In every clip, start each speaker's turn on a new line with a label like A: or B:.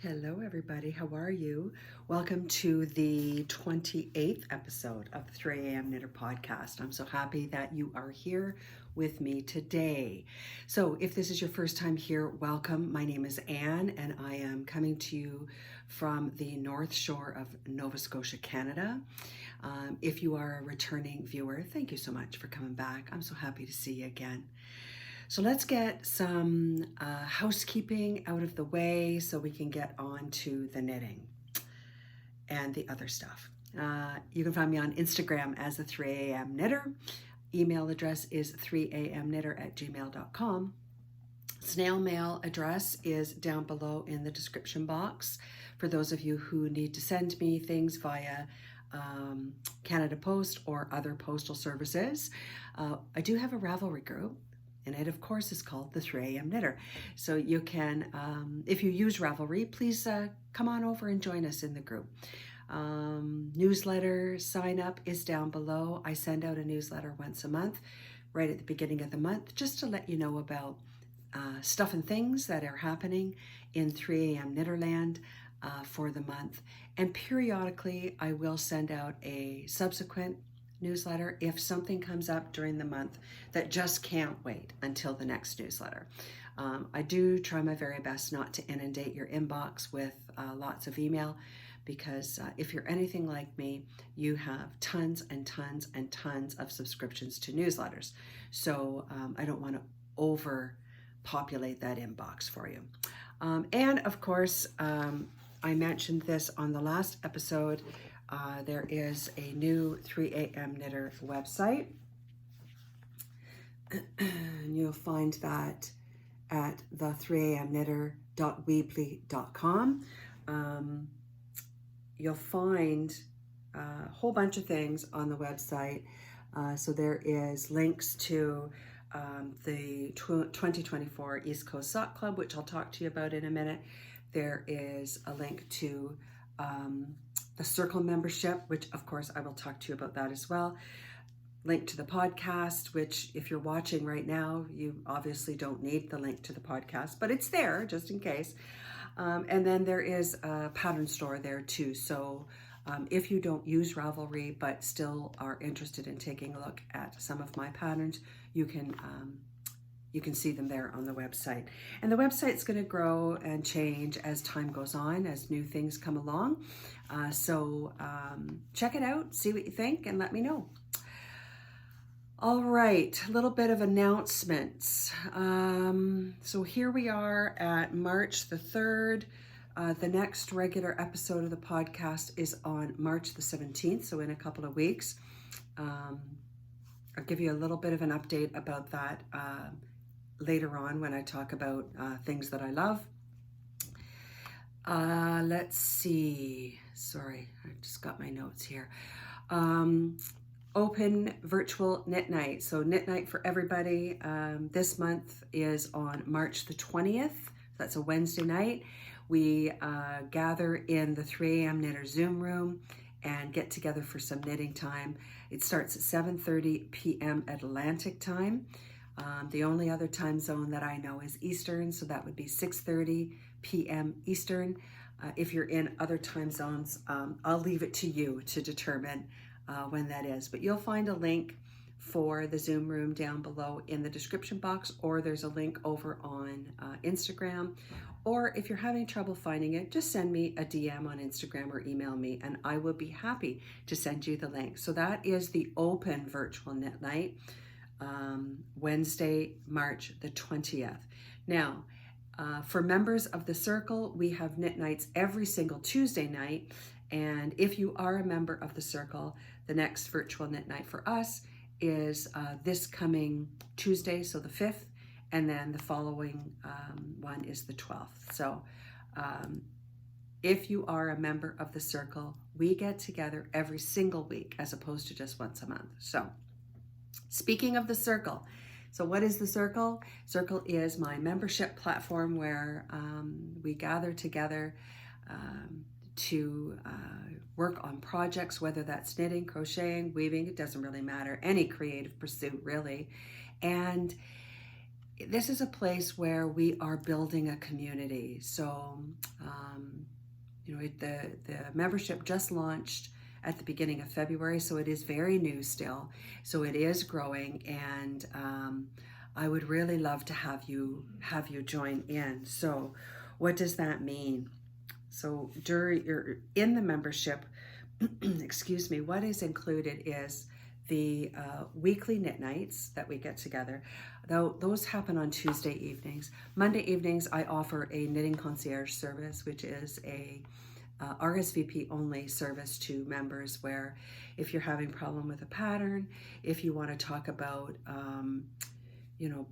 A: Hello, everybody. How are you? Welcome to the 28th episode of the 3 a.m. Knitter podcast. I'm so happy that you are here with me today. So, if this is your first time here, welcome. My name is Anne, and I am coming to you from the North Shore of Nova Scotia, Canada. If you are a returning viewer, thank you so much for coming back. I'm so happy to see you again. So let's get some housekeeping out of the way so we can get on to the knitting and the other stuff. You can find me on Instagram as the 3 a.m. Knitter. Email address is 3amknitter@gmail.com. Snail Mail address is down below in the description box for those of you who need to send me things via Canada Post or other postal services. I do have a Ravelry group, and it, of course, is called the 3 a.m. Knitter. So you can, if you use Ravelry, please come on over and join us in the group. Newsletter sign up is down below. I send out a newsletter once a month, right at the beginning of the month, just to let you know about stuff and things that are happening in 3 a.m. Knitterland for the month. And periodically, I will send out a subsequent newsletter if something comes up during the month that just can't wait until the next newsletter. I do try my very best not to inundate your inbox with lots of email, because if you're anything like me, you have tons and tons and tons of subscriptions to newsletters. So I don't want to overpopulate that inbox for you. And of course, I mentioned this on the last episode. There is a new 3 a.m. Knitter website. And you'll find that at the 3amknitter.weebly.com. You'll find a whole bunch of things on the website. So there is links to the 2024 East Coast Sock Club, which I'll talk to you about in a minute. There is a link to the Circle membership, which of course I will talk to you about that as well. Link to the podcast, which if you're watching right now, you obviously don't need the link to the podcast, but it's there just in case. And then there is a pattern store there too. So if you don't use Ravelry but still are interested in taking a look at some of my patterns, you can see them there on the website. And the website's going to grow and change as time goes on, as new things come along. So check it out, see what you think, and let me know. All right, a little bit of announcements. So here we are at March the 3rd. The next regular episode of the podcast is on March the 17th, so in a couple of weeks. I'll give you a little bit of an update about that later on when I talk about things that I love. Let's see. Sorry, I just got my notes here. Open virtual knit night. So knit night for everybody. This month is on March the 20th. That's a Wednesday night. We gather in the 3 a.m. Knitter Zoom room and get together for some knitting time. It starts at 7:30 p.m. Atlantic time. The only other time zone that I know is Eastern, so that would be 6:30 p.m. Eastern. If you're in other time zones, I'll leave it to you to determine when that is. But you'll find a link for the Zoom room down below in the description box, or there's a link over on Instagram. Or if you're having trouble finding it, just send me a DM on Instagram or email me, and I will be happy to send you the link. So that is the open virtual knit night. Wednesday, March the 20th. Now, for members of the Circle, we have knit nights every single Tuesday night. And if you are a member of the Circle, the next virtual knit night for us is this coming Tuesday, so the 5th, and then the following one is the 12th. So if you are a member of the Circle, we get together every single week as opposed to just once a month. So speaking of the Circle, so what is the Circle? Circle is my membership platform where we gather together to work on projects, whether that's knitting, crocheting, weaving, it doesn't really matter, any creative pursuit really. And this is a place where we are building a community. So, you know, the membership just launched at the beginning of February, so it is very new still. So it is growing, and I would really love to have you join in. So, what does that mean? So during you're in the membership, excuse me, what is included is the weekly knit nights that we get together. Though those happen on Tuesday evenings. Monday evenings, I offer a knitting concierge service, which is a RSVP only service to members, where if you're having a problem with a pattern, if you want to talk about, you know,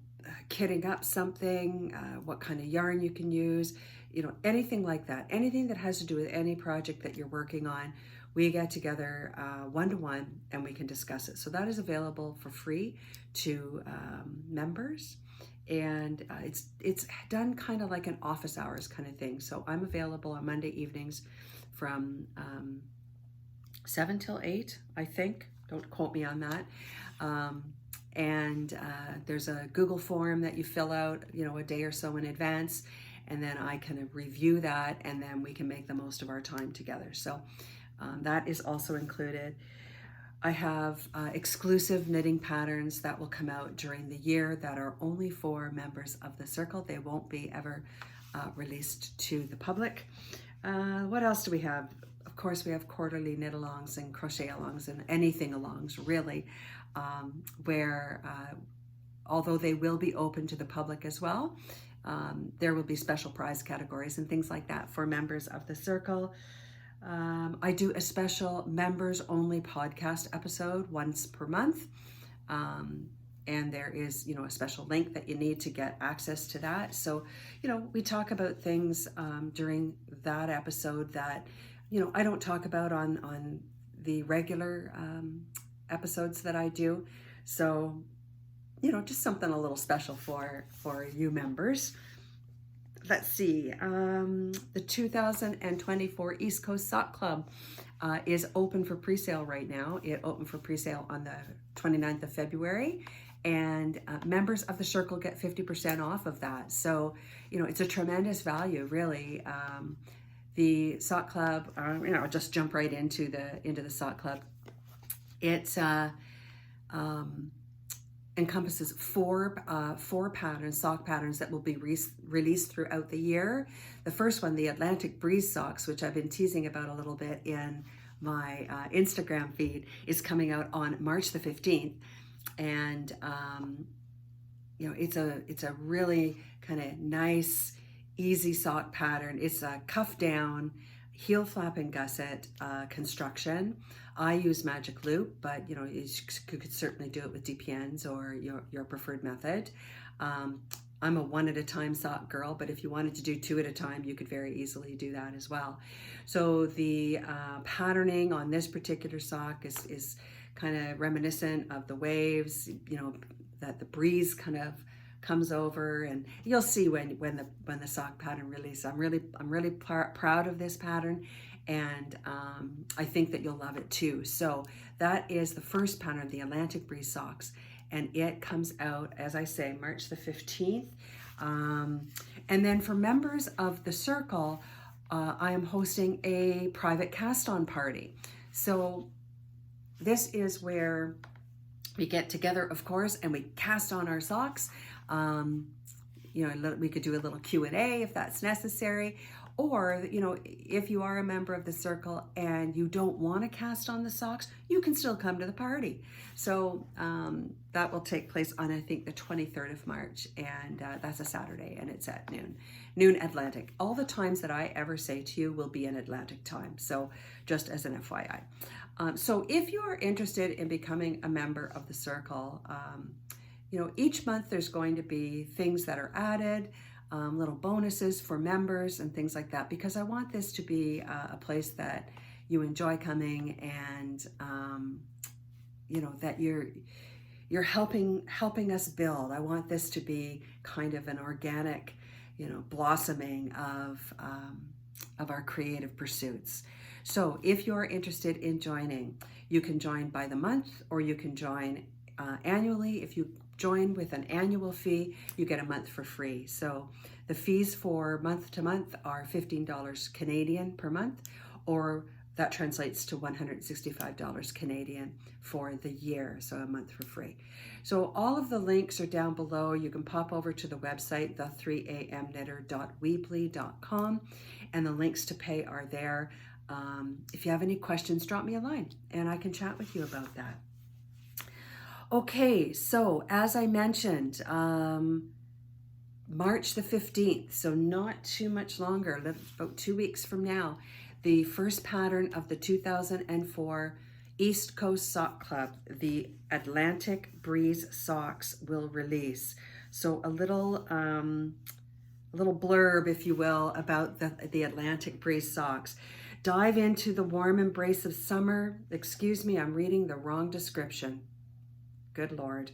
A: kitting up something, what kind of yarn you can use, you know, anything like that, anything that has to do with any project that you're working on, we get together one-to-one and we can discuss it. So that is available for free to members, and it's done kind of like an office hours kind of thing. So I'm available on Monday evenings from 7 till 8, I think. Don't quote me on that. And there's a Google form that you fill out, you know, a day or so in advance, and then I can review that, and then we can make the most of our time together. So that is also included. I have exclusive knitting patterns that will come out during the year that are only for members of the circle. They won't be ever released to the public. What else do we have? Of course, we have quarterly knit alongs and crochet alongs and anything alongs, really, where although they will be open to the public as well, there will be special prize categories and things like that for members of the circle. I do a special members only podcast episode once per month. And there is, you know, a special link that you need to get access to that. So, you know, we talk about things during that episode that, you know, I don't talk about on the regular episodes that I do. So, you know, just something a little special for you members. Let's see, the 2024 East Coast Sock Club is open for pre-sale right now. It opened for pre-sale on the 29th of February, and members of the circle get 50% off of that. So, you know, it's a tremendous value, really. The sock club, you know, I'll just jump right into the sock club. It's encompasses four patterns, sock patterns that will be released throughout the year. The first one, the Atlantic Breeze socks, which I've been teasing about a little bit in my Instagram feed, is coming out on March the 15th. And you know, it's a really kind of nice, easy sock pattern. It's a cuff down, heel flap and gusset construction. I use magic loop, but you know, you could certainly do it with DPNs or your preferred method. I'm a one at a time sock girl, but if you wanted to do two at a time, you could very easily do that as well. So the patterning on this particular sock is kind of reminiscent of the waves, you know, that the breeze kind of comes over, and you'll see when the sock pattern releases. I'm really proud of this pattern, and I think that you'll love it too. So that is the first pattern, the Atlantic Breeze socks, and it comes out, as I say, March the 15th. And then for members of the circle, I am hosting a private cast-on party. So this is where we get together, of course, and we cast on our socks. You know, we could do a little Q&A if that's necessary. Or, you know, if you are a member of the circle and you don't want to cast on the socks, you can still come to the party. So that will take place on, I think, the 23rd of March, and that's a Saturday, and it's at noon Atlantic. All the times that I ever say to you will be in Atlantic time, so just as an FYI. So if you are interested in becoming a member of the circle, you know, each month there's going to be things that are added, little bonuses for members and things like that, because I want this to be a place that you enjoy coming, and you know, that you're helping us build. I want this to be kind of an organic, you know, blossoming of our creative pursuits. So if you're interested in joining, you can join by the month, or you can join annually. If you join with an annual fee, you get a month for free. So the fees for month to month are $15 Canadian per month, or that translates to $165 Canadian for the year, so a month for free. So all of the links are down below. You can pop over to the website, the3amknitter.weebly.com, and the links to pay are there. If you have any questions, drop me a line and I can chat with you about that. Okay, so as I mentioned, March the 15th, so not too much longer, about 2 weeks from now, the first pattern of the 2004 East Coast Sock Club, the Atlantic Breeze socks, will release. So a little blurb, if you will, about the Atlantic Breeze socks. Dive into the warm embrace of summer. Excuse me, I'm reading the wrong description. Good Lord.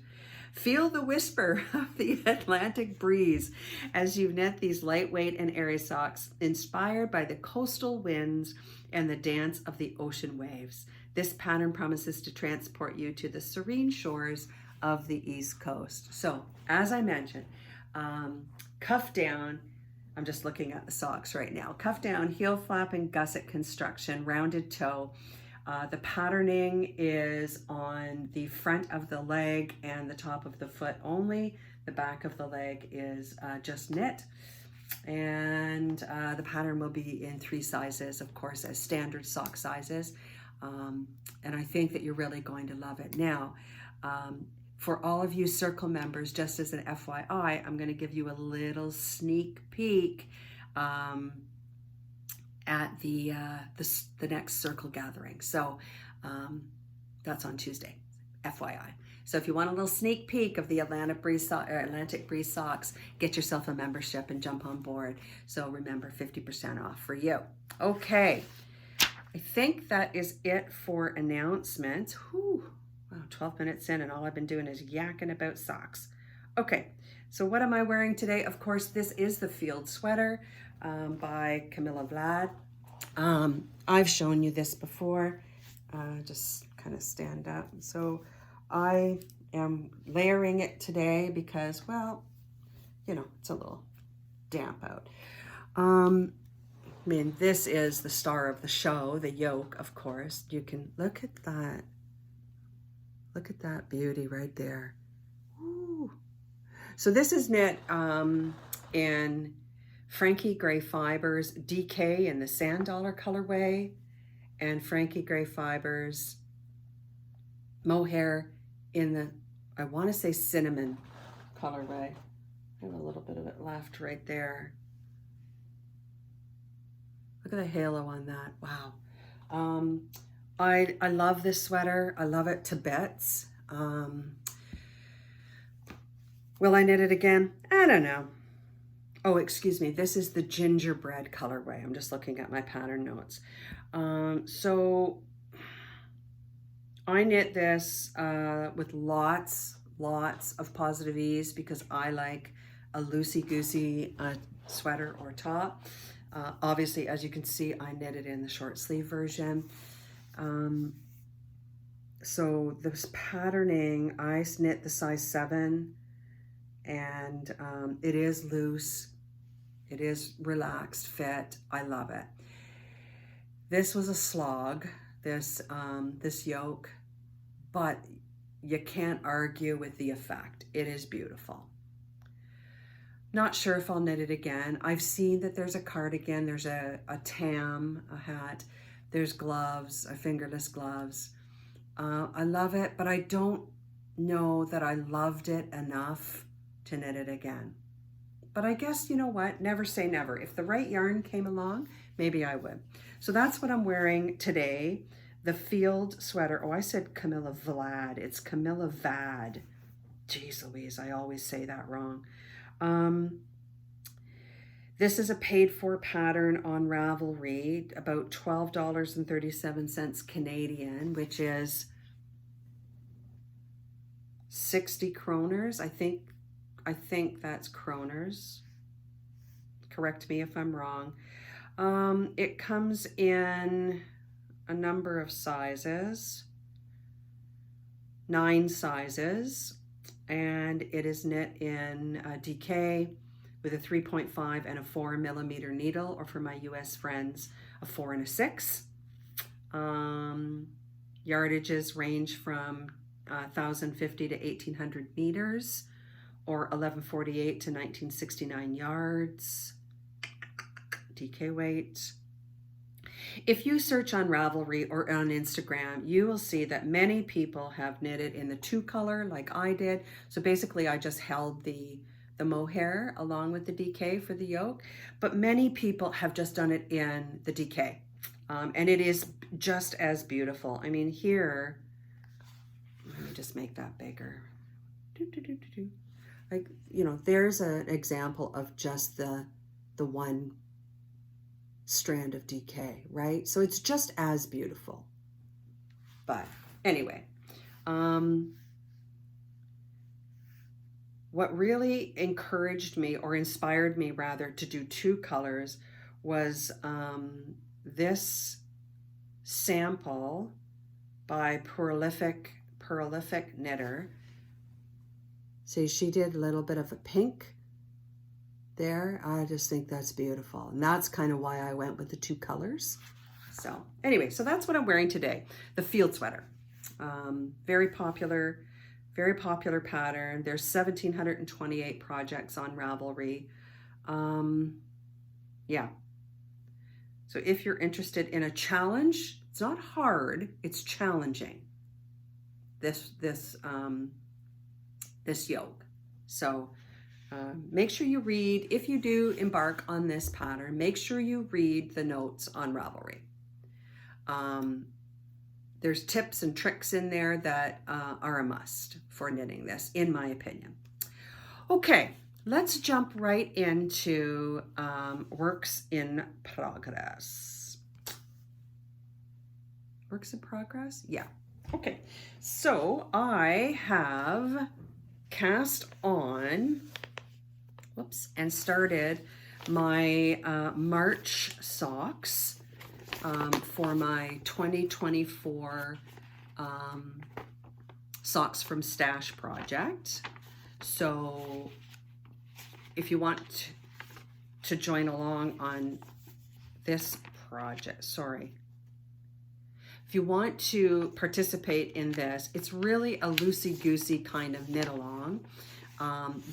A: Feel the whisper of the Atlantic breeze as you knit these lightweight and airy socks, inspired by the coastal winds and the dance of the ocean waves. This pattern promises to transport you to the serene shores of the East Coast. So, as I mentioned, cuff down, I'm just looking at the socks right now. Cuff down, heel flap and gusset construction, rounded toe. The patterning is on the front of the leg and the top of the foot only. The back of the leg is just knit. And the pattern will be in 3 sizes, of course, as standard sock sizes. And I think that you're really going to love it. Now, for all of you Circle members, just as an FYI, I'm going to give you a little sneak peek at the next Circle gathering. So that's on Tuesday, FYI. So if you want a little sneak peek of the Atlantic Breeze socks, get yourself a membership and jump on board. So remember, 50% off for you. Okay, I think that is it for announcements. Whew. Wow, 12 minutes in and all I've been doing is yakking about socks. Okay, so what am I wearing today? Of course, this is the Field Sweater by Camilla Vlad. I've shown you this before. Just kind of stand up. So I am layering it today because, well, you know, it's a little damp out. I mean, this is the star of the show, the yoke, of course. You can look at that. Look at that beauty right there. Ooh. So this is knit in Frankie Gray Fibres DK in the Sand Dollar colorway, and Frankie Gray Fibres mohair in the, I want to say, cinnamon colorway. I have a little bit of it left right there. Look at the halo on that. Wow. I love this sweater. I love it to bits. Will I knit it again? I don't know. Oh, excuse me. This is the gingerbread colorway. I'm just looking at my pattern notes. So I knit this with lots of positive ease because I like a loosey-goosey sweater or top. Obviously, as you can see, I knitted in the short sleeve version. So this patterning, I knit the size 7, and it is loose. It is relaxed fit. I love it. This was a slog, this yoke, but you can't argue with the effect. It is beautiful. Not sure if I'll knit it again. I've seen that there's a cardigan, there's a tam, a hat, there's gloves, fingerless gloves. I love it, but I don't know that I loved it enough to knit it again. But I guess, you know what, never say never. If the right yarn came along, maybe I would. So that's what I'm wearing today, the Field Sweater. Oh, I said Camilla Vlad. It's Camilla Vad. Jeez Louise, I always say that wrong. This is a paid-for pattern on Ravelry, about $12.37 Canadian, which is 60 kroners. I think that's kroners. Correct me if I'm wrong. It comes in a number of sizes, 9 sizes. and it is knit in DK with a 3.5 and a 4 millimeter needle, or for my US friends, a 4 and a 6. Yardages range from 1,050 to 1,800 meters, or 1148 to 1969 yards. DK weight. If you search on Ravelry or on Instagram, you will see that many people have knitted in the 2-color like I did. So basically I just held the mohair along with the DK for the yoke, but many people have just done it in the DK. And it is just as beautiful. I mean, here, let me just make that bigger. Like, you know, there's an example of just the one strand of DK, right? So it's just as beautiful. But anyway, what really encouraged me, or inspired me rather, to do 2 colors was this sample by Prolific Knitter. See, she did a little bit of a pink there. I just think that's beautiful. And that's kind of why I went with the 2 colors. So anyway, so that's what I'm wearing today. The field sweater. Very popular pattern. There's 1,728 projects on Ravelry. Yeah. So if you're interested in a challenge, it's not hard, it's challenging. This yoke. So make sure you read, if you do embark on this pattern, make sure you read the notes on Ravelry. There's tips and tricks in there that are a must for knitting this, in my opinion. Okay, let's jump right into works in progress. Works in progress? Yeah. Okay, so I have cast on, and started my March socks for my 2024 Socks from Stash project. So if you want to join along on this project, if you want to participate in this, it's really a loosey-goosey kind of knit along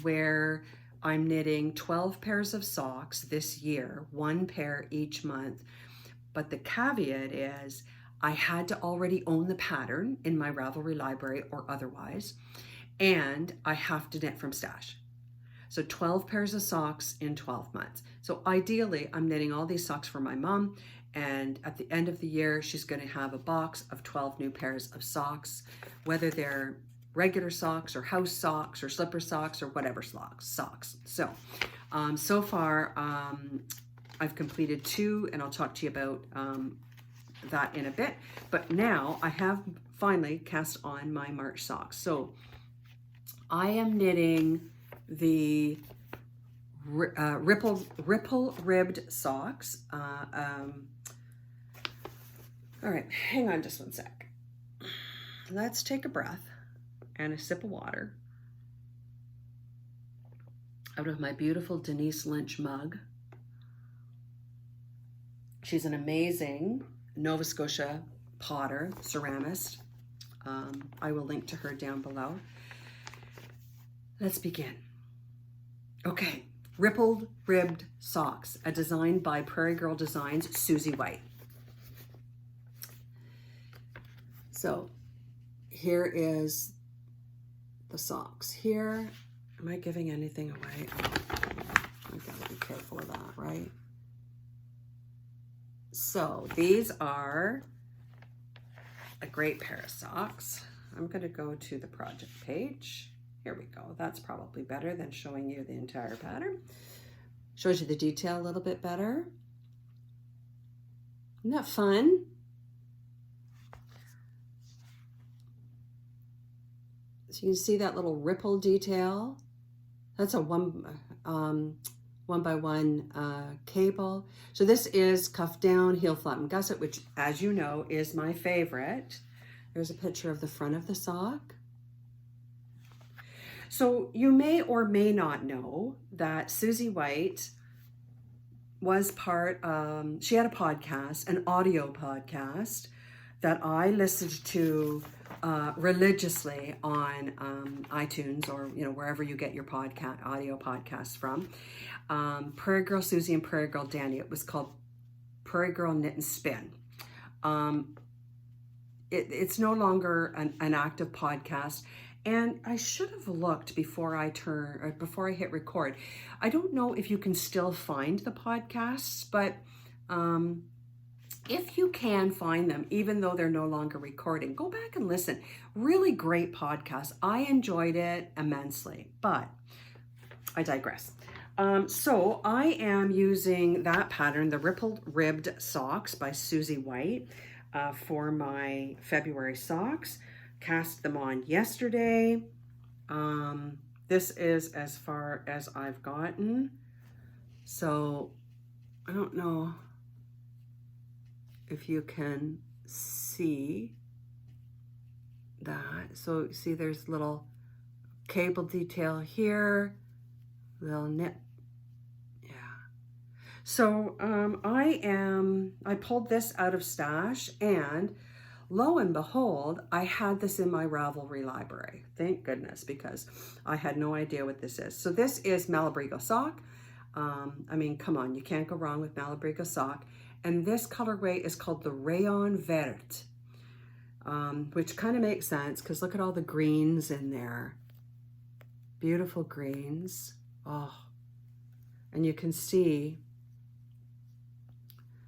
A: where I'm knitting 12 pairs of socks this year, 1 pair each month. But the caveat is I had to already own the pattern in my Ravelry library or otherwise, and I have to knit from stash. So 12 pairs of socks in 12 months. So ideally, I'm knitting all these socks for my mom, and at the end of the year, she's going to have a box of 12 new pairs of socks, whether they're regular socks or house socks or slipper socks or whatever socks. So, so far, I've completed 2, and I'll talk to you about that in a bit. But now I have finally cast on my March socks. So I am knitting the ripple ribbed socks. All right, hang on just one sec. Let's take a breath and a sip of water out of my beautiful Denise Lynch mug. She's an amazing Nova Scotia potter, ceramist. I will link to her down below. Let's begin. Okay, rippled ribbed socks, a design by Prairie Girl Designs, Susie White. So here is the socks. Here, am I giving anything away? I've got to be careful of that, right? So these are a great pair of socks. I'm going to go to the project page. Here we go. That's probably better than showing you the entire pattern. Shows you the detail a little bit better. Isn't that fun? So you can see that little ripple detail. That's a one by one cable. So this is cuff down, heel flatten gusset, which, as you know, is my favorite. There's a picture of the front of the sock. So you may or may not know that Susie White was she had a podcast, an audio podcast that I listened to religiously on iTunes, or wherever you get your audio podcasts from. Prairie Girl Susie and Prairie Girl Danny. It was called Prairie Girl Knit and Spin. It's no longer an active podcast, and I should have looked before I hit record. I don't know if you can still find the podcasts, but if you can find them, even though they're no longer recording, go back and listen. Really great podcast. I enjoyed it immensely, but I digress. So I am using that pattern, the Rippled Ribbed Socks by Susie White, for my February socks. Cast them on yesterday. This is as far as I've gotten. So I don't know if you can see that. So see, there's little cable detail here, little knit. Yeah. So I pulled this out of stash, and lo and behold, I had this in my Ravelry library. Thank goodness, because I had no idea what this is. So this is Malabrigo sock. I mean, come on, you can't go wrong with Malabrigo sock. And this colorway is called the Rayon Vert, which kind of makes sense because look at all the greens in there. Beautiful greens. Oh, and you can see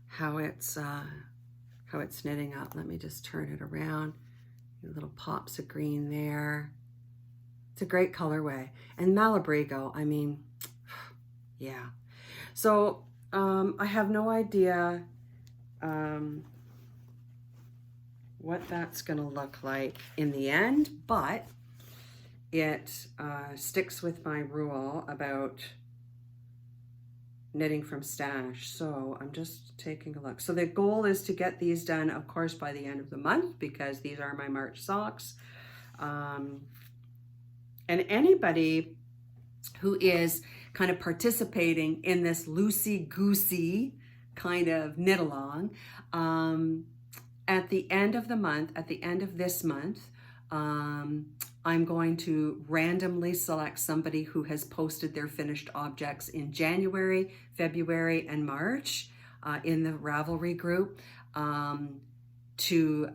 A: how it's knitting up. Let me just turn it around. Little pops of green there. It's a great colorway. And Malabrigo, I mean, yeah. So I have no idea what that's going to look like in the end, but it sticks with my rule about knitting from stash. So I'm just taking a look. So the goal is to get these done, of course, by the end of the month, because these are my March socks. And anybody who is kind of participating in this loosey-goosey kind of knit along, at the end of the month, at the end of this month, I'm going to randomly select somebody who has posted their finished objects in January, February, and March in the Ravelry group to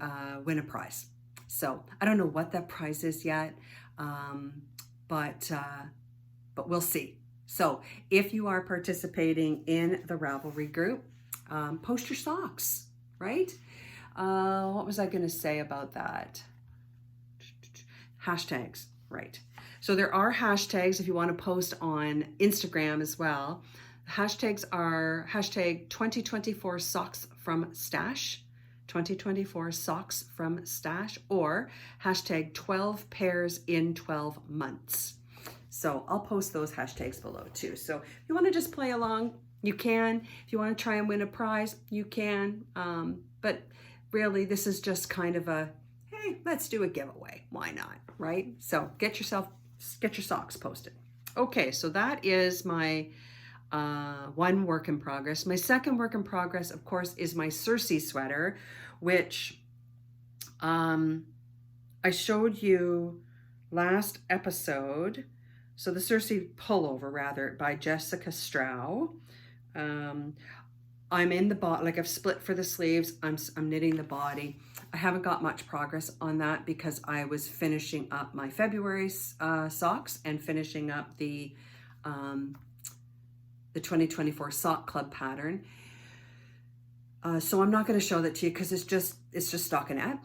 A: win a prize. So I don't know what that prize is yet, but we'll see. So if you are participating in the Ravelry group, post your socks, right? What was I going to say about that? Hashtags, right. So there are hashtags if you want to post on Instagram as well. Hashtags are hashtag 2024 socks from stash, 2024 socks from stash, or hashtag 12 pairs in 12 months. So I'll post those hashtags below too. So if you want to just play along, you can. If you want to try and win a prize, you can. But really, this is just kind of a, hey, let's do a giveaway. Why not, right? So get your socks posted. Okay, so that is my one work in progress. My second work in progress, of course, is my Circe sweater, which I showed you last episode. So the Circe Pullover, rather, by Jessica Strau. I'm in the body, like I've split for the sleeves. I'm knitting the body. I haven't got much progress on that because I was finishing up my February socks and finishing up the 2024 sock club pattern. So I'm not going to show that to you because it's just stockinette.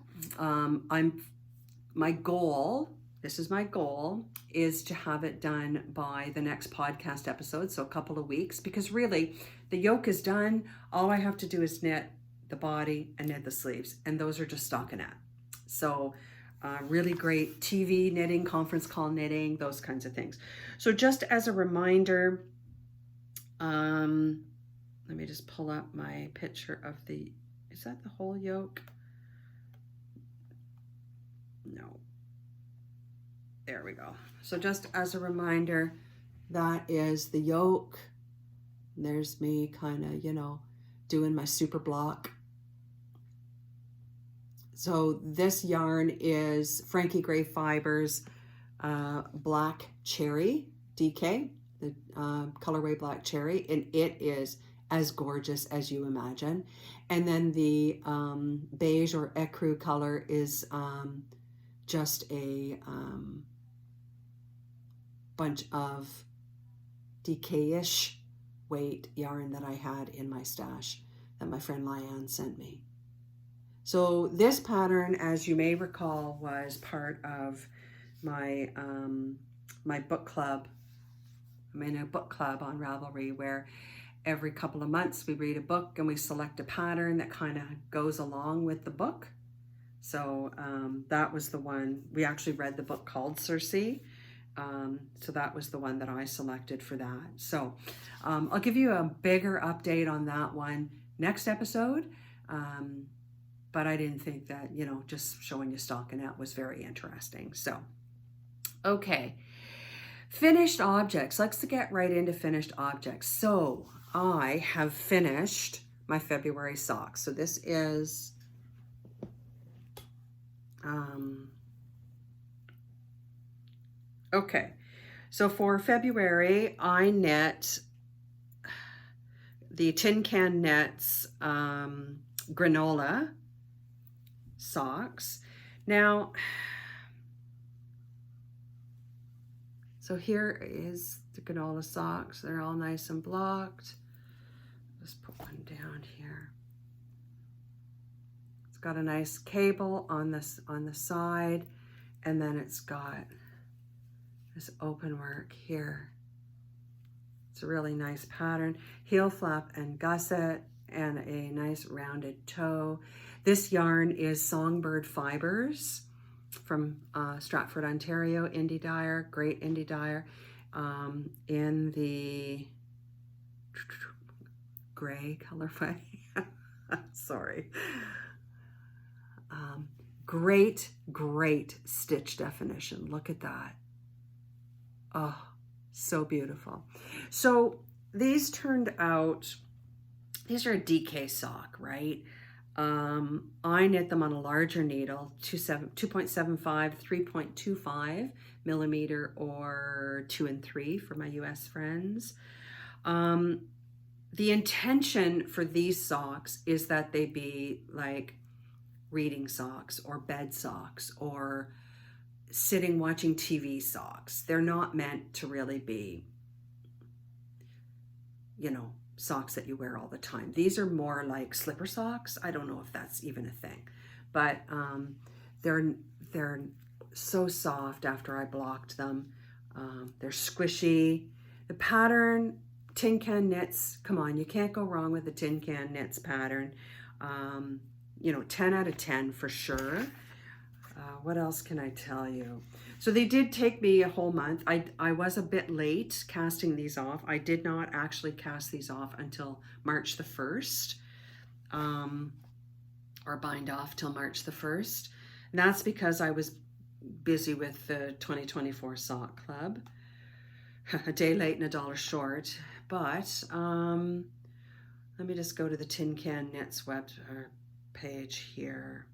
A: My goal, this is my goal, is to have it done by the next podcast episode, so a couple of weeks, because really the yoke is done. All I have to do is knit the body and knit the sleeves, and those are just stockinette. So really great TV knitting, conference call knitting, those kinds of things. So just as a reminder, let me just pull up my picture of is that the whole yoke? No. There we go. So just as a reminder, that is the yoke. And there's me kind of, you know, doing my super block. So this yarn is Frankie Gray Fibres Black Cherry DK, the colorway Black Cherry, and it is as gorgeous as you imagine. And then the beige or ecru color is just a bunch of DK-ish weight yarn that I had in my stash that my friend Lyanne sent me. So this pattern, as you may recall, was part of my my book club. I'm in a book club on Ravelry where every couple of months we read a book and we select a pattern that kind of goes along with the book. So that was the one. We actually read the book called Circe. So that was the one that I selected for that. So I'll give you a bigger update on that one next episode. But I didn't think that, you know, just showing you stockinette was very interesting. So, okay. Finished objects. Let's get right into finished objects. So I have finished my February socks. So this is okay. So for February, I knit the Tin Can Knits granola socks. Now, so here is the granola socks. They're all nice and blocked. Let's put one down here. It's got a nice cable on this on the side, and then it's got this open work here. It's a really nice pattern. Heel flap and gusset and a nice rounded toe. This yarn is Songbird Fibres from Stratford, Ontario, indie dyer, great indie dyer, in the gray colorway. Sorry. Great, great stitch definition. Look at that. Oh, so beautiful. So these turned out, these are a DK sock, right? I knit them on a larger needle, 2.75, 3.25 millimeter, or 2 and 3 for my US friends. The intention for these socks is that they be like reading socks or bed socks or sitting watching TV socks. They're not meant to really be, you know, socks that you wear all the time. These are more like slipper socks. I don't know if that's even a thing, but they're so soft after I blocked them. They're squishy. The pattern, Tin Can Knits, come on, you can't go wrong with the Tin Can Knits pattern. You know, 10 out of 10 for sure. What else can I tell you? So they did take me a whole month. I was a bit late casting these off. I did not actually cast these off until March the 1st, or bind off till March the 1st. And that's because I was busy with the 2024 Sock Club. A day late and a dollar short. But let me just go to the Tin Can Knits web page here.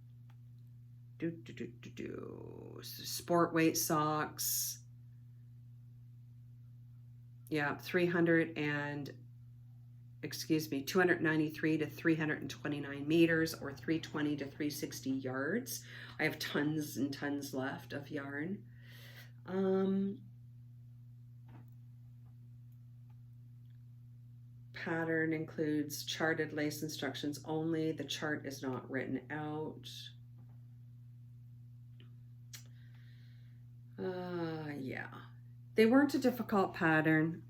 A: Sport weight socks. Yeah, 293 to 329 meters, or 320 to 360 yards. I have tons and tons left of yarn. Pattern includes charted lace instructions only. The chart is not written out. Yeah, they weren't a difficult pattern.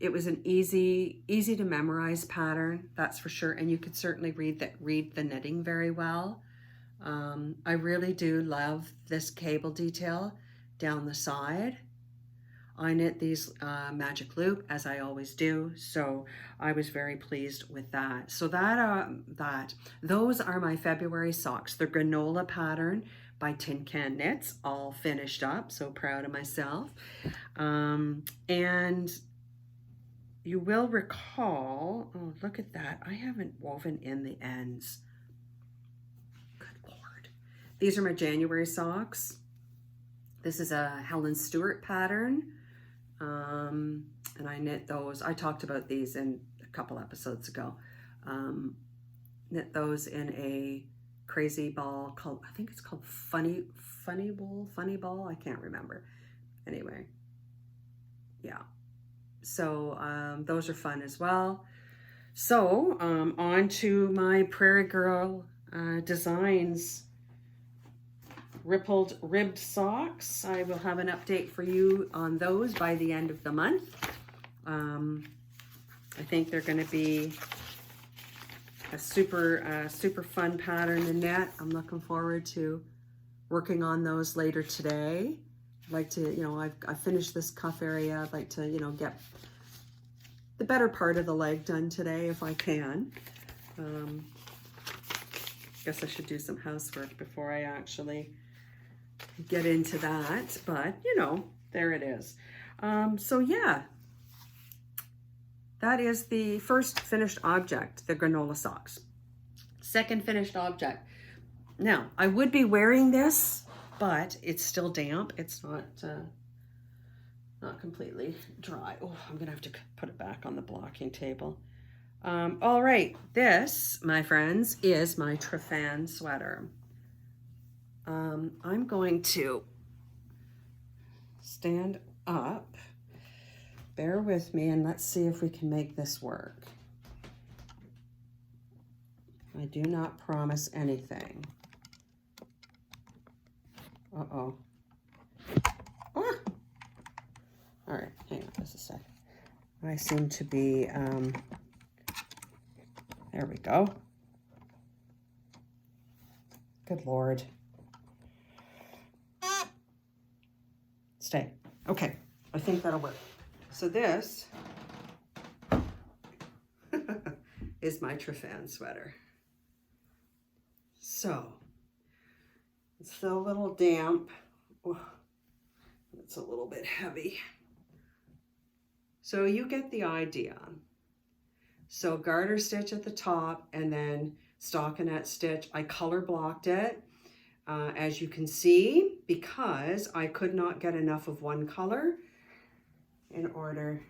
A: It was an easy to memorize pattern, that's for sure, and you could certainly read the knitting very well. I really do love this cable detail down the side. I knit these magic loop, as I always do, so I was very pleased with that. So those are my February socks. The granola pattern by Tin Can Knits, all finished up. So proud of myself. And you will recall, oh, look at that. I haven't woven in the ends. Good Lord. These are my January socks. This is a Helen Stewart pattern. And I knit those. I talked about these in a couple episodes ago. Knit those in a crazy ball called, I think it's called Funny Ball. I can't remember. Anyway, yeah. So those are fun as well. So on to my Prairie Girl Designs rippled ribbed socks. I will have an update for you on those by the end of the month. I think they're going to be a super fun pattern to knit. I'm looking forward to working on those later today. I'd like to, you know, I finished this cuff area. I'd like to, you know, get the better part of the leg done today if I can. Guess I should do some housework before I actually get into that, but you know, there it is. So yeah, that is the first finished object, the granola socks. Second finished object. Now, I would be wearing this, but it's still damp. It's not completely dry. Oh, I'm gonna have to put it back on the blocking table. All right, this, my friends, is my Trefann sweater. I'm going to stand up. Bear with me and let's see if we can make this work. I do not promise anything. Uh-oh. Ah! All right, hang on just a sec. I seem to be, there we go. Good Lord. Stay. Okay, I think that'll work. So this is my Trefann sweater. So, it's still a little damp. Oh, it's a little bit heavy. So you get the idea. So garter stitch at the top and then stockinette stitch. I color blocked it, as you can see, because I could not get enough of one color in order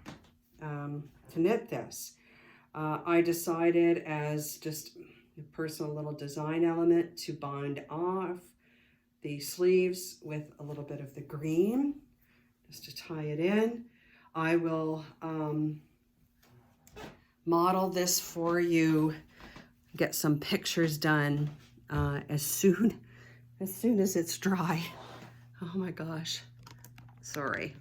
A: to knit this. I decided as just a personal little design element to bind off the sleeves with a little bit of the green, just to tie it in. I will model this for you, get some pictures done as soon as it's dry. Oh my gosh, sorry.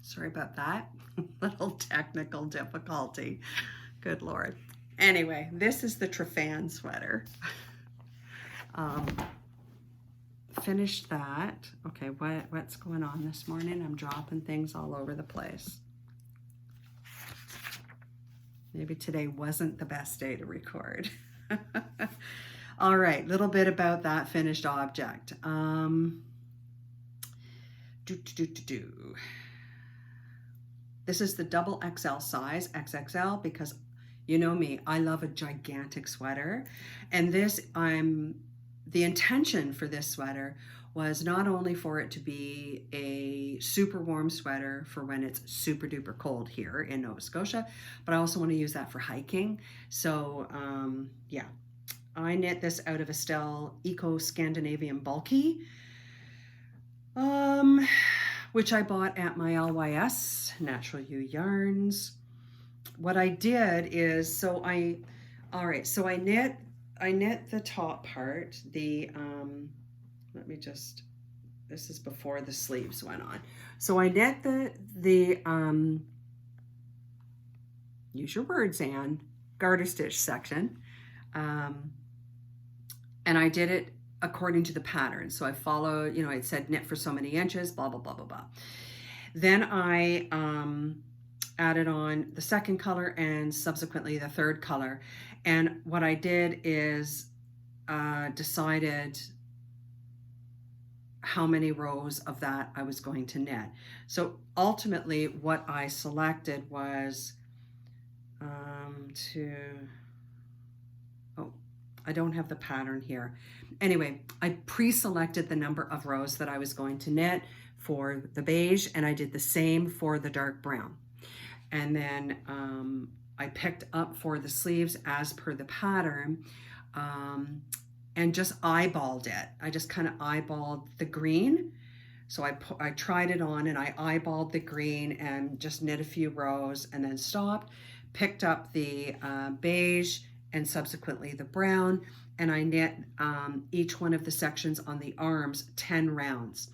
A: Sorry about that. Little technical difficulty. Good Lord. Anyway, this is the Trefann sweater. Finished that. Okay, what's going on this morning? I'm dropping things all over the place. Maybe today wasn't the best day to record. All right, little bit about that finished object. This is the double XL size, XXL, because you know me, I love a gigantic sweater. And this, the intention for this sweater was not only for it to be a super warm sweater for when it's super duper cold here in Nova Scotia, but I also want to use that for hiking. So yeah, I knit this out of Estelle Eco Scandinavian Bulky, which I bought at my LYS, Natural Ewe Yarns. What I did is, I knit the top part, this is before the sleeves went on. So I knit the use your words, Anne, garter stitch section. And I did it according to the pattern. So I followed, you know, it said knit for so many inches, blah, blah, blah, blah, blah. Then I added on the second color and subsequently the third color. And what I did is decided how many rows of that I was going to knit. So ultimately what I selected was I don't have the pattern here. Anyway, I pre-selected the number of rows that I was going to knit for the beige, and I did the same for the dark brown. And then I picked up for the sleeves as per the pattern, and just eyeballed it. I just kind of eyeballed the green. So I tried it on and I eyeballed the green and just knit a few rows and then stopped, picked up the beige and subsequently the brown, and I knit each one of the sections on the arms 10 rounds.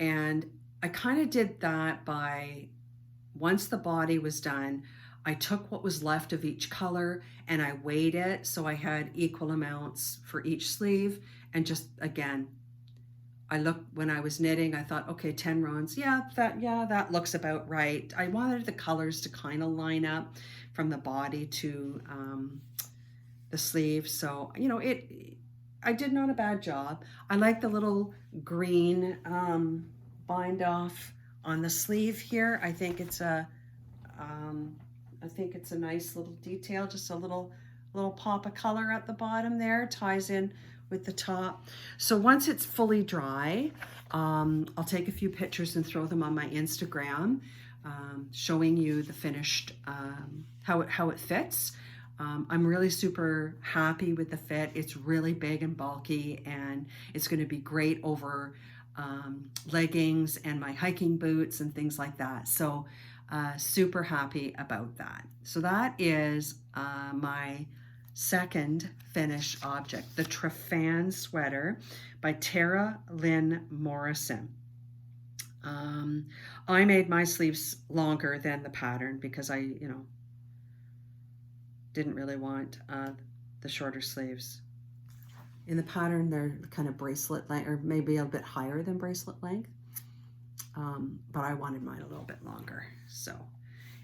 A: And I kind of did that by, once the body was done, I took what was left of each color and I weighed it so I had equal amounts for each sleeve. And just again, I looked when I was knitting, I thought, okay, 10 rounds, yeah, that looks about right. I wanted the colors to kind of line up from the body to the sleeve. So, you know, I did not a bad job. I like the little green bind off on the sleeve here. I think it's a nice little detail, just a little pop of color at the bottom there, ties in with the top. So once it's fully dry, I'll take a few pictures and throw them on my Instagram, showing you the finished, how it fits. I'm really super happy with the fit. It's really big and bulky, and it's going to be great over leggings and my hiking boots and things like that. So super happy about that. So that is my second finished object, the Trefann Sweater by Tara Lynn Morrison. I made my sleeves longer than the pattern because I, didn't really want the shorter sleeves. In the pattern, they're kind of bracelet length, or maybe a bit higher than bracelet length. But I wanted mine a little bit longer. So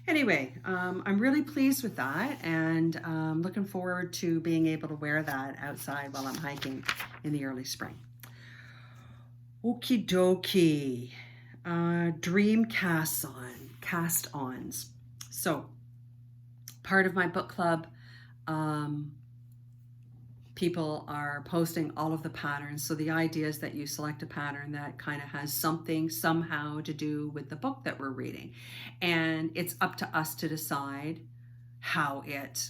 A: anyway, I'm really pleased with that, and looking forward to being able to wear that outside while I'm hiking in the early spring. Okie dokie. Dream cast-ons. So part of my book club, people are posting all of the patterns. So the idea is that you select a pattern that kind of has something somehow to do with the book that we're reading. And it's up to us to decide how it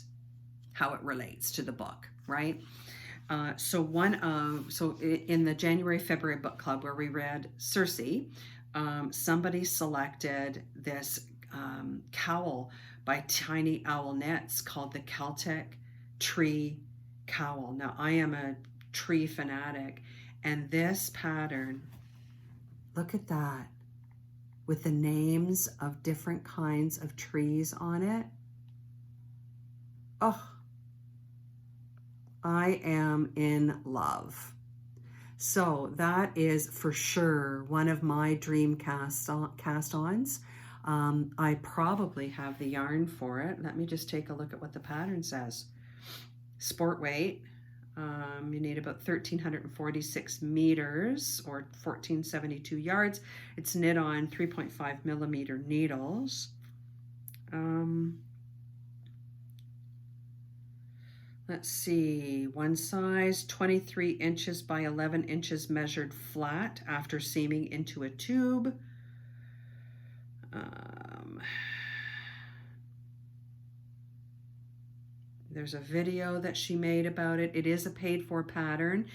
A: relates to the book, right? So in the January-February book club where we read Circe, somebody selected this cowl by Tiny Owl Knits called the Celtic Tree Cowl. Now, I am a tree fanatic, and this pattern, look at that, with the names of different kinds of trees on it. Oh, I am in love. So that is for sure one of my dream cast-ons. I probably have the yarn for it. Let me just take a look at what the pattern says. Sport weight, you need about 1,346 meters or 1,472 yards. It's knit on 3.5 millimeter needles. Let's see, one size, 23 inches by 11 inches measured flat after seaming into a tube. There's a video that she made about it. It is a paid-for pattern,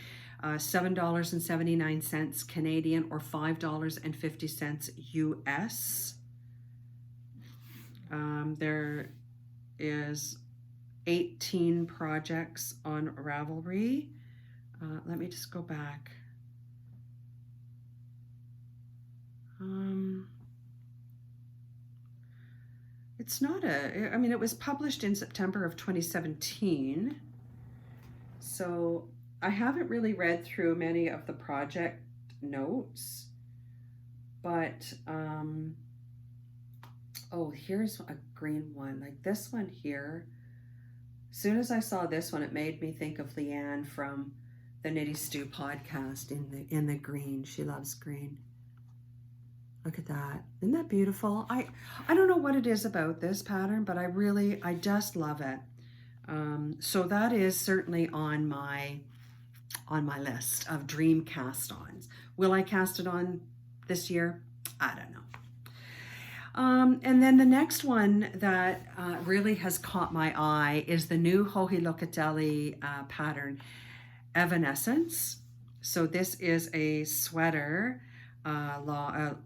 A: $7.79 Canadian or $5.50 US. There is 18 projects on Ravelry. Let me just go back. It's not I mean, it was published in September of 2017. So I haven't really read through many of the project notes, but Oh, here's a green one, like this one here. As soon as I saw this one, it made me think of Leanne from the Nitty Stew podcast in the green. She loves green. Look at that. Isn't that beautiful? I don't know what it is about this pattern, but I just love it. So that is certainly on my list of dream cast-ons. Will I cast it on this year? I don't know. And then the next one that really has caught my eye is the new Joji Locatelli pattern, Evanescence. So this is a sweater,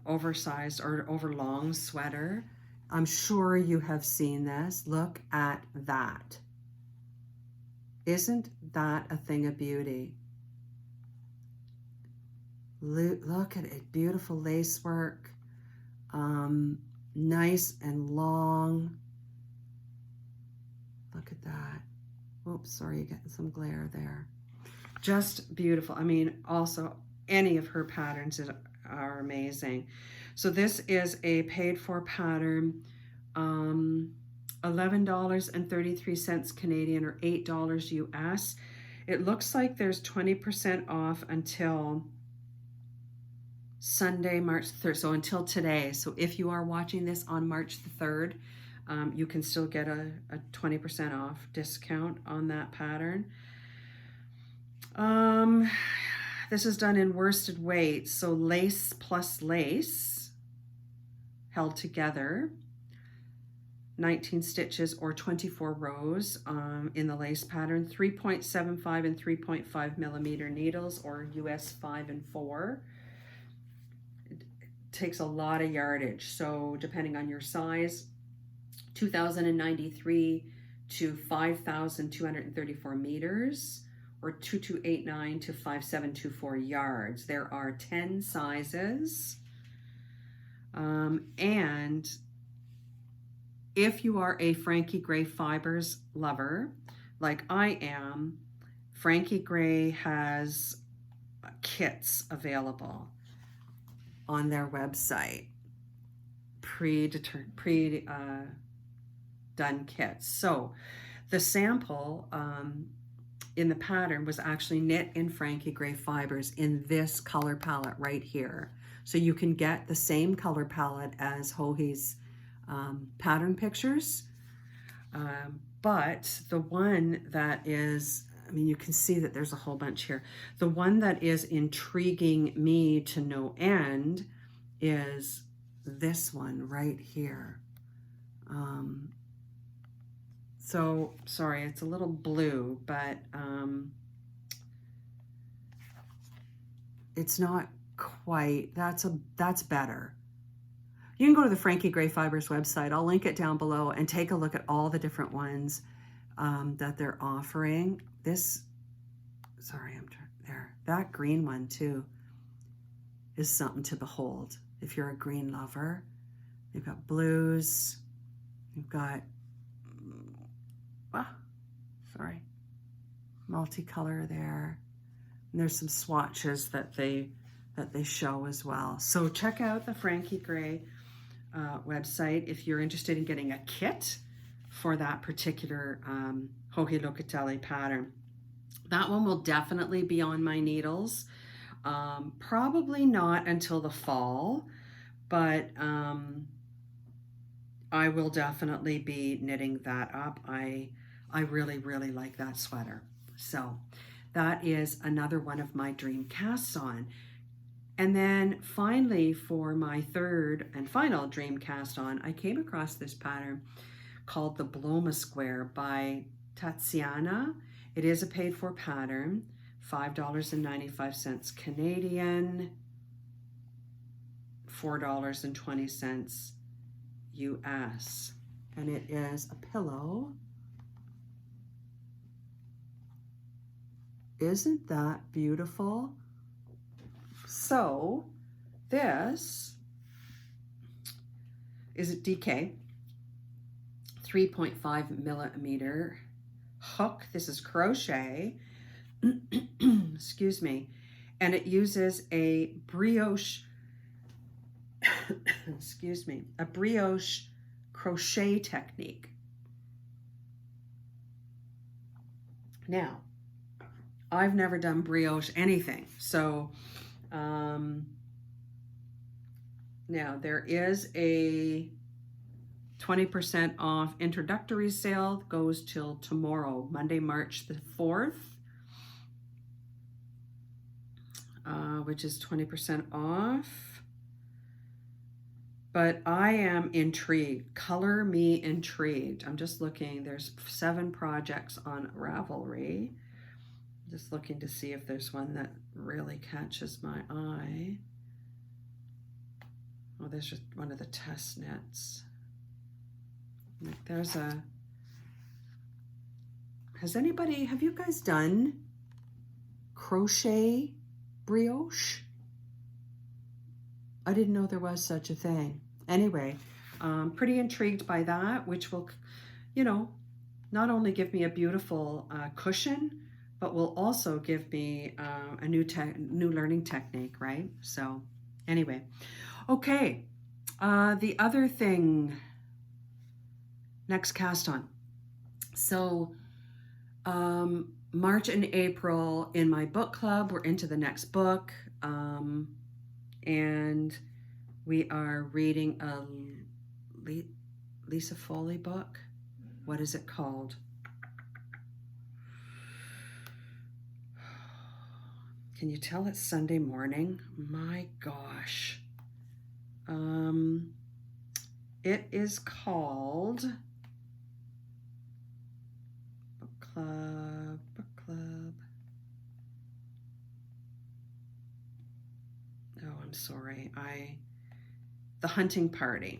A: oversized or overlong sweater. I'm sure you have seen this. Look at that. Isn't that a thing of beauty? Look at it, beautiful lace work, nice and long. Look at that. Oops, sorry, you're getting some glare there. Just beautiful. I mean, also any of her patterns are amazing. So this is a paid for pattern, $11.33 Canadian or $8 US. It looks like there's 20% off until Sunday, March 3rd, so until today. So if you are watching this on March the 3rd, you can still get a 20% off discount on that pattern. This is done in worsted weight, so lace plus lace held together, 19 stitches or 24 rows in the lace pattern, 3.75 and 3.5 millimeter needles, or US 5 and 4. It takes a lot of yardage, so depending on your size, 2,093 to 5,234 meters, or 2,289 to 5,724 yards. There are 10 sizes, and if you are a Frankie Gray Fibres lover, like I am, Frankie Gray has kits available on their website, done kits. So the sample in the pattern was actually knit in Frankie Gray Fibres in this color palette right here. So you can get the same color palette as Joji's pattern pictures, but the one that is, I mean, you can see that there's a whole bunch here. The one that is intriguing me to no end is this one right here. So sorry, it's a little blue, but it's not quite, that's better. You can go to the Frankie Gray Fibres website. I'll link it down below and take a look at all the different ones that they're offering. This, sorry, that green one too is something to behold if you're a green lover. You've got blues, you've got, multicolor there. And there's some swatches that they show as well. So check out the Frankie Gray website if you're interested in getting a kit for that particular Joji Locatelli pattern. That one will definitely be on my needles. Probably not until the fall, but I will definitely be knitting that up. I really, really like that sweater. So that is another one of my dream casts on. And then finally, for my third and final dream cast on, I came across this pattern called the Blomma Square by Tatiana. It is a paid for pattern, $5.95 Canadian, $4.20 US. And it is a pillow. Isn't that beautiful? So this is a DK 3.5 millimeter hook. This is crochet, excuse me, and it uses a brioche, excuse me, a brioche crochet technique. Now, I've never done brioche anything, so now there is a 20% off introductory sale, goes till tomorrow, Monday, March the 4th, which is 20% off. But I am intrigued. Color me intrigued. I'm just looking. There's 7 projects on Ravelry. Just looking to see if there's one that really catches my eye. Oh, there's just one of the test knits. There's a, have you guys done crochet brioche? I didn't know there was such a thing. Anyway, pretty intrigued by that, which will, you know, not only give me a beautiful cushion, but will also give me a new learning technique, right? So anyway, okay. The other thing, next cast on. So March and April in my book club, we're into the next book. And we are reading a Lisa Foley book. What is it called? Can you tell it's Sunday morning? My gosh. It is called Book Club. Oh, I'm sorry. The Hunting Party.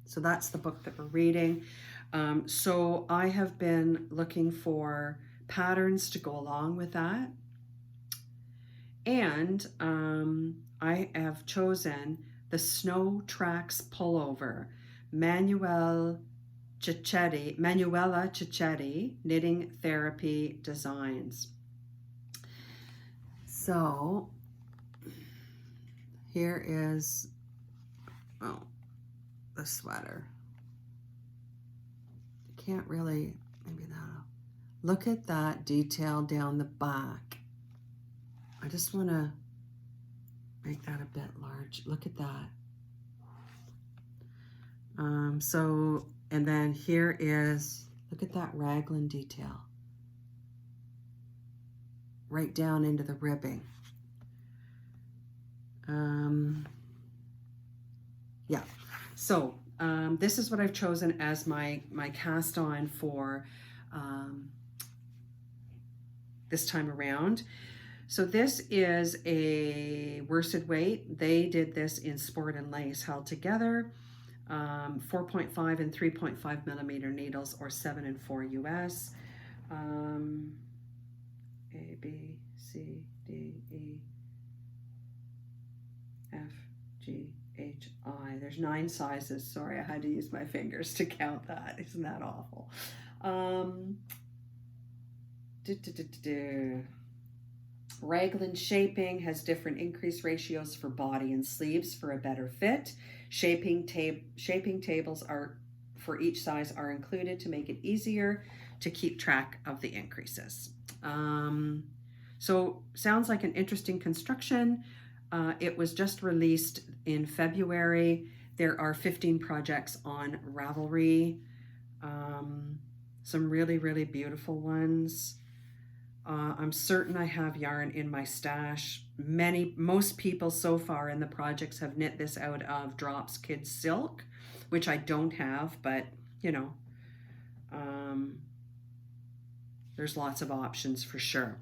A: So that's the book that we're reading. So I have been looking for patterns to go along with that. And I have chosen the Snow Tracks Pullover, Manuela Cicchetti Knitting Therapy Designs. So here is, the sweater. You can't really, maybe that'll, look at that detail down the back. I just want to make that a bit large. Look at that. So, and then here is, look at that raglan detail. Right down into the ribbing. Yeah, so this is what I've chosen as my cast on for this time around. So this is a worsted weight. They did this in Sport and Lace held together. 4.5 and 3.5 millimeter needles, or 7 and 4 US. A, B, C, D, E, F, G, H, I. There's 9 sizes. Sorry, I had to use my fingers to count that. Isn't that awful? Raglan shaping has different increase ratios for body and sleeves for a better fit. Shaping tables are for each size are included to make it easier to keep track of the increases. So sounds like an interesting construction. It was just released in February. There are 15 projects on Ravelry. Some really, really beautiful ones. I'm certain I have yarn in my stash. Most people so far in the projects have knit this out of Drops Kids Silk, which I don't have, but you know, there's lots of options for sure.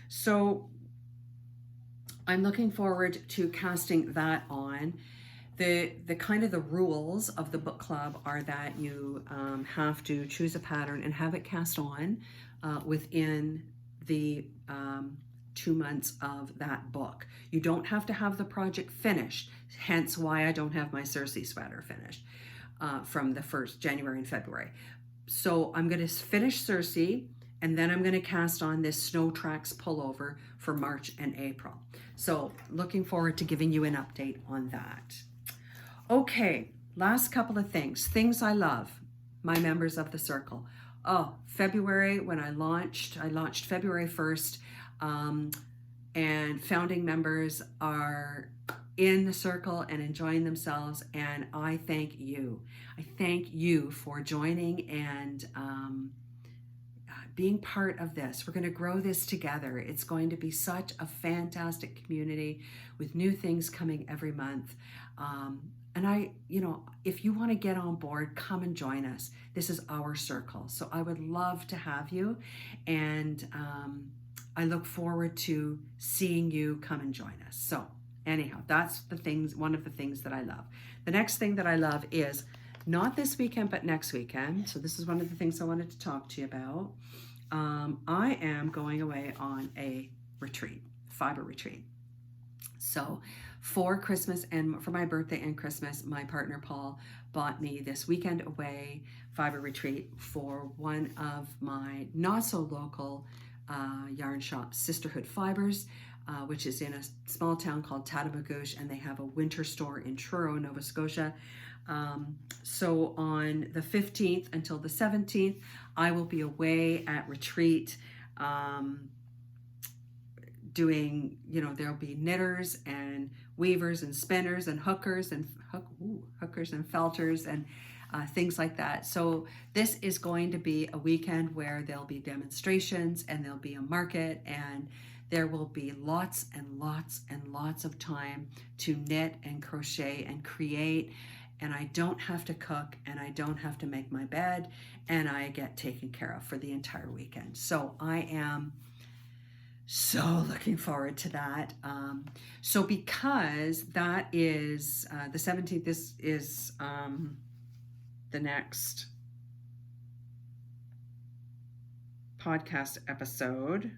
A: So I'm looking forward to casting that on. The kind of the rules of the book club are that you have to choose a pattern and have it cast on within the 2 months of that book. You don't have to have the project finished, hence why I don't have my Circe sweater finished from the 1st January and February. So I'm going to finish Circe, and then I'm going to cast on this Snow Tracks pullover for March and April. So looking forward to giving you an update on that. Okay, last couple of things I love, my members of the circle. Oh, February, when I launched February 1st, and founding members are in the circle and enjoying themselves, and I thank you. I thank you for joining and being part of this. We're going to grow this together. It's going to be such a fantastic community with new things coming every month. And if you want to get on board, come and join us. This is our circle. So I would love to have you. And I look forward to seeing you come and join us. So anyhow, that's one of the things that I love. The next thing that I love is not this weekend, but next weekend. So this is one of the things I wanted to talk to you about. I am going away on a retreat, fiber retreat. So for Christmas and for my birthday and Christmas, my partner Paul bought me this weekend away fiber retreat for one of my not so local yarn shops, Sisterhood Fibres, which is in a small town called Tatamagouche, and they have a winter store in Truro, Nova Scotia. So on the 15th until the 17th, I will be away at retreat, doing, there'll be knitters and weavers and spinners and hookers and felters and things like that. So this is going to be a weekend where there'll be demonstrations and there'll be a market, and there will be lots and lots and lots of time to knit and crochet and create. And I don't have to cook, and I don't have to make my bed, and I get taken care of for the entire weekend. So I am so looking forward to that. So because that is the 17th, this is the next podcast episode.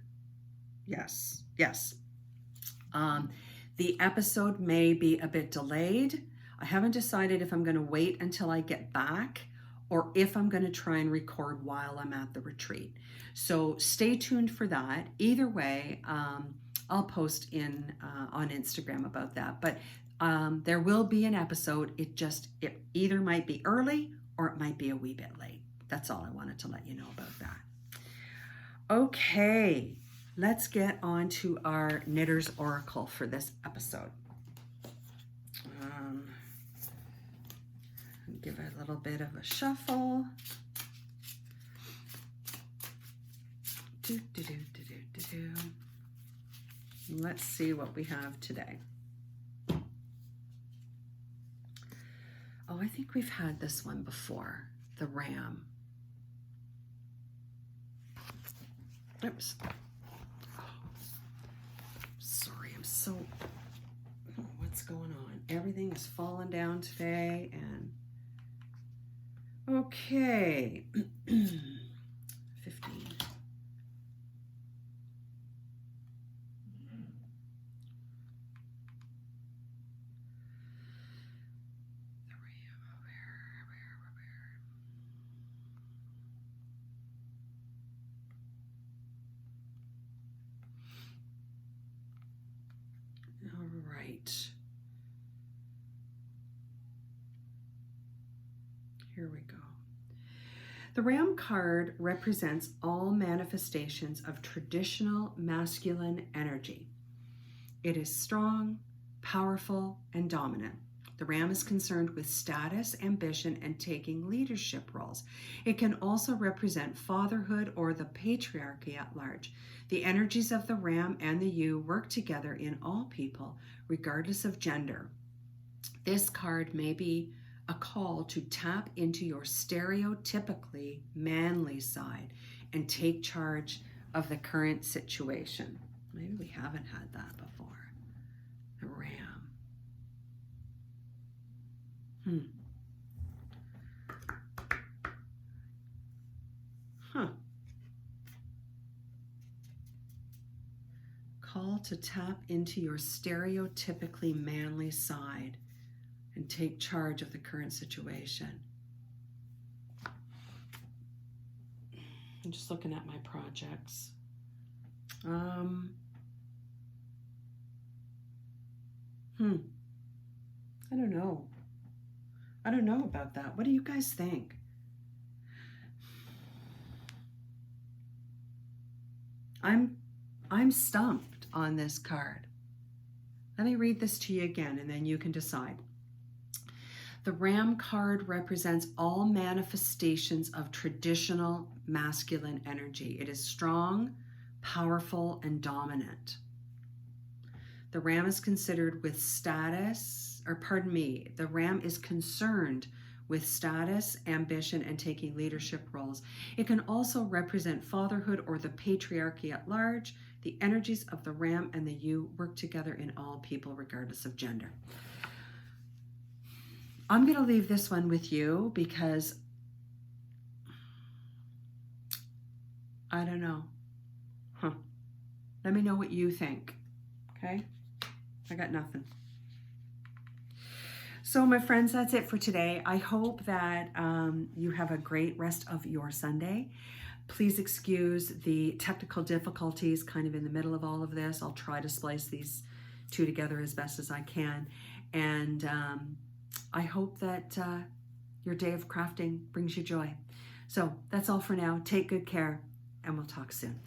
A: Yes. The episode may be a bit delayed. I haven't decided if I'm going to wait until I get back or if I'm going to try and record while I'm at the retreat. So stay tuned for that. Either way, I'll post on Instagram about that. But there will be an episode. It either might be early or it might be a wee bit late. That's all I wanted to let you know about that. Okay, let's get on to our Knitter's Oracle for this episode. Give it a little bit of a shuffle. Let's see what we have today. Oh, I think we've had this one before, the ram. Oops. Oh, sorry, what's going on? Everything is falling down today, and okay. 15. All right. Here we go. The Ram card represents all manifestations of traditional masculine energy. It is strong, powerful, and dominant. The Ram is concerned with status, ambition, and taking leadership roles. It can also represent fatherhood or the patriarchy at large. The energies of the Ram and the Ewe work together in all people, regardless of gender. This card may be a call to tap into your stereotypically manly side and take charge of the current situation. Maybe we haven't had that before. The Ram. Call to tap into your stereotypically manly side and take charge of the current situation. I'm just looking at my projects. I don't know. I don't know about that. What do you guys think? I'm stumped on this card. Let me read this to you again, and then you can decide. The Ram card represents all manifestations of traditional masculine energy. It is strong, powerful, and dominant. The Ram is considered with status, or pardon me, the Ram is concerned with status, ambition, and taking leadership roles. It can also represent fatherhood or the patriarchy at large. The energies of the Ram and the Ewe work together in all people, regardless of gender. I'm going to leave this one with you because I don't know. Let me know what you think. Okay? I got nothing. So my friends, that's it for today. I hope that you have a great rest of your Sunday. Please excuse the technical difficulties kind of in the middle of all of this. I'll try to splice these two together as best as I can. And I hope that your day of crafting brings you joy. So that's all for now. Take good care, and we'll talk soon.